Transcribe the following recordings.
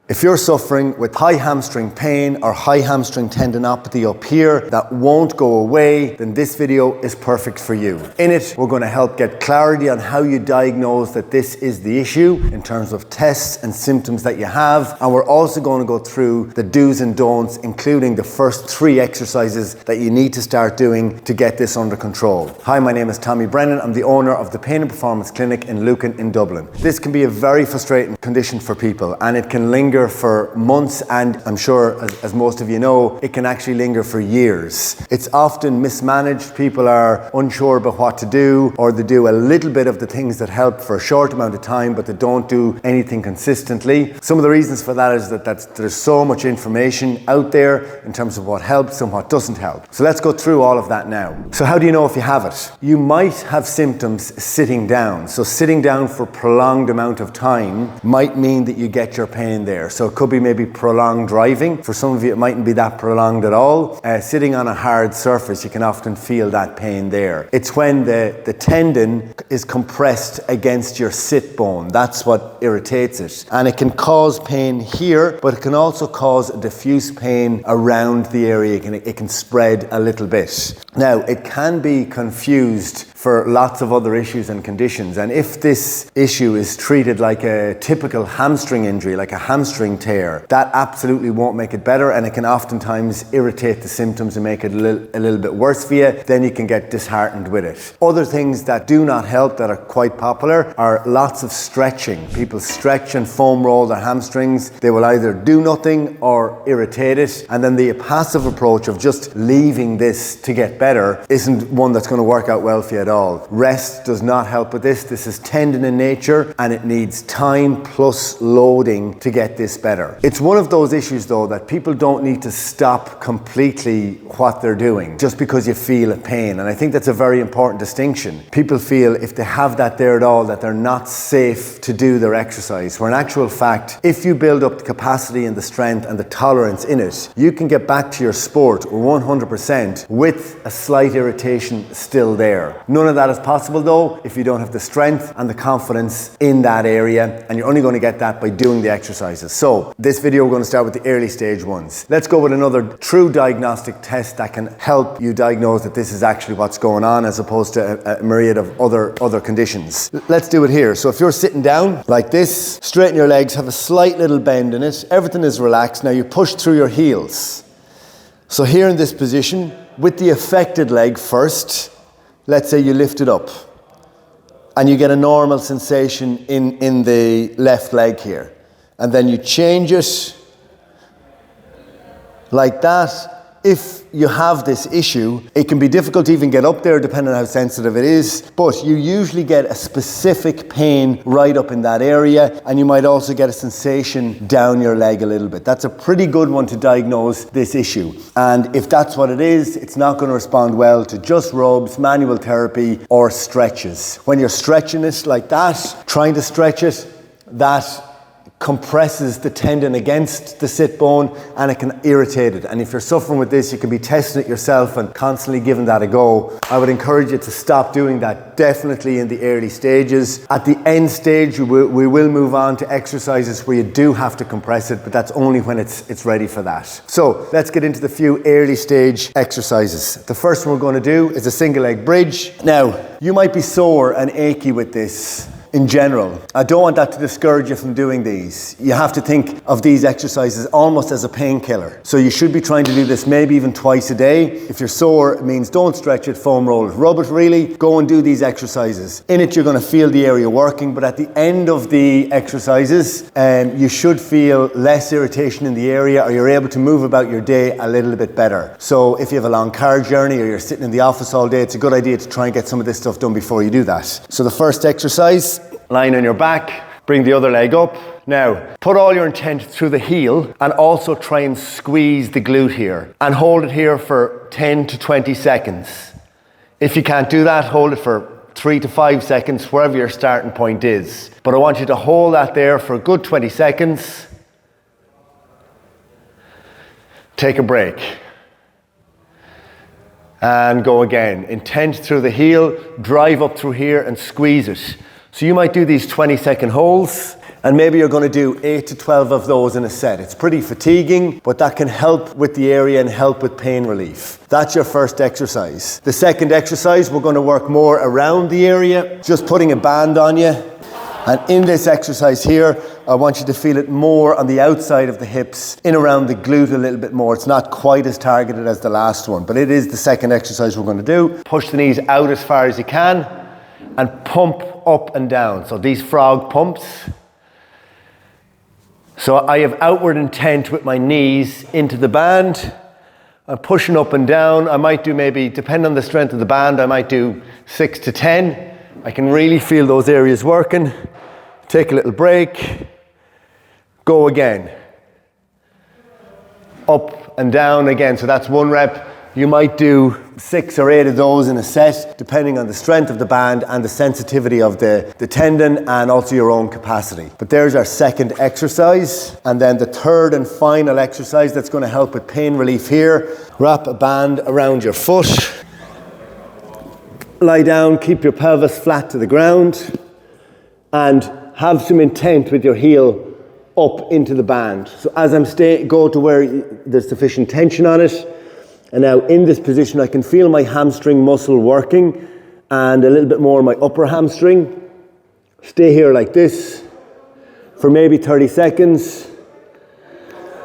If you're suffering with high hamstring pain or high hamstring tendinopathy up here that won't go away, then this video is perfect for you. In it, we're going to help get clarity on how you diagnose that this is the issue in terms of tests and symptoms that you have. And we're also going to go through the do's and don'ts, including the first 3 exercises that you need to start doing to get this under control. Hi, my name is Tommy Brennan. I'm the owner of the Pain and Performance Clinic in Lucan in Dublin. This can be a very frustrating condition for people, and it can linger for months, and I'm sure, as most of you know, it can actually linger for years. It's often mismanaged. People are unsure about what to do, or they do a little bit of the things that help for a short amount of time, but they don't do anything consistently. Some of the reasons for that is that there's so much information out there in terms of what helps and what doesn't help. So let's go through all of that now. So how do you know if you have it? You might have symptoms sitting down. So sitting down for a prolonged amount of time might mean that you get your pain there. So it could be maybe prolonged driving. For some of you, it mightn't be that prolonged at all. Sitting on a hard surface, you can often feel that pain there. It's when the tendon is compressed against your sit bone. That's what irritates it. And it can cause pain here, but it can also cause diffuse pain around the area. It can spread a little bit. Now, it can be confused for lots of other issues and conditions. And if this issue is treated like a typical hamstring injury, like a hamstring tear, that absolutely won't make it better, and it can oftentimes irritate the symptoms and make it a little bit worse for you. Then you can get disheartened with it. Other things that do not help that are quite popular are lots of stretching. People stretch and foam roll their hamstrings. They will either do nothing or irritate it. And then the passive approach of just leaving this to get better isn't one that's going to work out well for you at all. Rest does not help with this. This is tendon in nature, and it needs time plus loading to get this better. It's one of those issues though that people don't need to stop completely what they're doing just because you feel a pain. And I think that's a very important distinction. People feel if they have that there at all that they're not safe to do their exercise, where in actual fact, if you build up the capacity and the strength and the tolerance in it, you can get back to your sport 100% with a slight irritation still there. None of that is possible though if you don't have the strength and the confidence in that area, and you're only going to get that by doing the exercises. So this video we're going to start with the early stage ones. Let's go with another true diagnostic test that can help you diagnose that this is actually what's going on, as opposed to a myriad of other conditions. Let's do it here. So if you're sitting down like this, straighten your legs, have a slight little bend in it, everything is relaxed. Now you push through your heels. So here in this position, with the affected leg first, let's say you lift it up and you get a normal sensation in the left leg here. And then you change it like that. If you have this issue, it can be difficult to even get up there depending on how sensitive it is, but you usually get a specific pain right up in that area, and you might also get a sensation down your leg a little bit. That's a pretty good one to diagnose this issue. And if that's what it is, it's not going to respond well to just rubs, manual therapy, or stretches. When you're stretching it like that, trying to stretch it, that compresses the tendon against the sit bone, and it can irritate it. And if you're suffering with this, you can be testing it yourself and constantly giving that a go. I would encourage you to stop doing that, definitely in the early stages. At the end stage, we will move on to exercises where you do have to compress it, but that's only when it's ready for that. So let's get into the few early stage exercises. The first one we're going to do is a single leg bridge. Now, you might be sore and achy with this in general. I don't want that to discourage you from doing these. You have to think of these exercises almost as a painkiller. So you should be trying to do this maybe even twice a day. If you're sore, it means don't stretch it, foam roll it. Rub it really, go and do these exercises. In it, you're going to feel the area working, but at the end of the exercises, you should feel less irritation in the area, or you're able to move about your day a little bit better. So if you have a long car journey or you're sitting in the office all day, it's a good idea to try and get some of this stuff done before you do that. So the first exercise, lying on your back, bring the other leg up. Now, put all your intent through the heel and also try and squeeze the glute here. And hold it here for 10 to 20 seconds. If you can't do that, hold it for 3 to 5 seconds, wherever your starting point is. But I want you to hold that there for a good 20 seconds. Take a break. And go again. Intent through the heel, drive up through here and squeeze it. So you might do these 20-second holds, and maybe you're going to do 8 to 12 of those in a set. It's pretty fatiguing, but that can help with the area and help with pain relief. That's your first exercise. The second exercise, we're going to work more around the area, just putting a band on you. And in this exercise here, I want you to feel it more on the outside of the hips, in around the glute a little bit more. It's not quite as targeted as the last one, but it is the second exercise we're going to do. Push the knees out as far as you can and pump up and down. So these frog pumps. So I have outward intent with my knees into the band. I'm pushing up and down. I might do maybe, depending on the strength of the band, I might do 6 to 10. I can really feel those areas working. Take a little break. Go again. Up and down again. So that's 1 rep. You might do 6 or 8 of those in a set, depending on the strength of the band and the sensitivity of the tendon and also your own capacity. But there's our second exercise. And then the third and final exercise that's going to help with pain relief here. Wrap a band around your foot. Lie down, keep your pelvis flat to the ground, and have some intent with your heel up into the band. So as I'm go to where there's sufficient tension on it. And now in this position, I can feel my hamstring muscle working and a little bit more my upper hamstring. Stay here like this for maybe 30 seconds.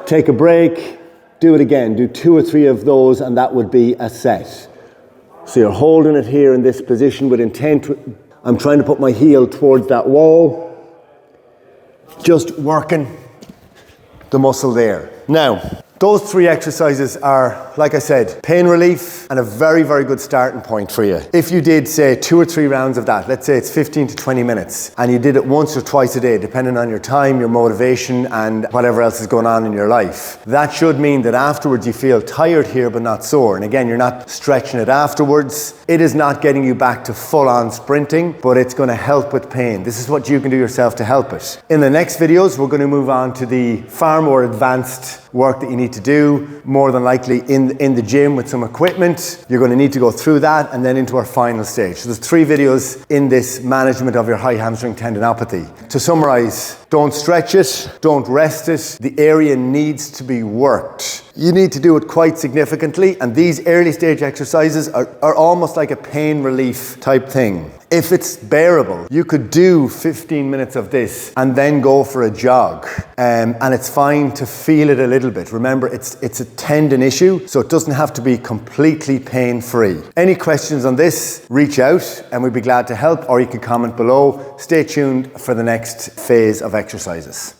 Take a break, do it again. Do 2 or 3 of those and that would be a set. So you're holding it here in this position with intent. I'm trying to put my heel towards that wall. Just working the muscle there. Now, those 3 exercises are, like I said, pain relief and a very, very good starting point for you. If you did, say, 2 or 3 rounds of that, let's say it's 15 to 20 minutes, and you did it once or twice a day, depending on your time, your motivation, and whatever else is going on in your life, that should mean that afterwards you feel tired here but not sore. And again, you're not stretching it afterwards. It is not getting you back to full-on sprinting, but it's going to help with pain. This is what you can do yourself to help it. In the next videos, we're going to move on to the far more advanced work that you need to do, more than likely in the gym with some equipment. You're going to need to go through that and then into our final stage. So there's 3 videos in this management of your high hamstring tendinopathy. To summarize, don't stretch it, don't rest it. The area needs to be worked. You need to do it quite significantly, and these early stage exercises are almost like a pain relief type thing. If it's bearable, you could do 15 minutes of this and then go for a jog. And it's fine to feel it a little bit. Remember, it's a tendon issue, so it doesn't have to be completely pain-free. Any questions on this, reach out and we'd be glad to help, or you can comment below. Stay tuned for the next phase of exercises.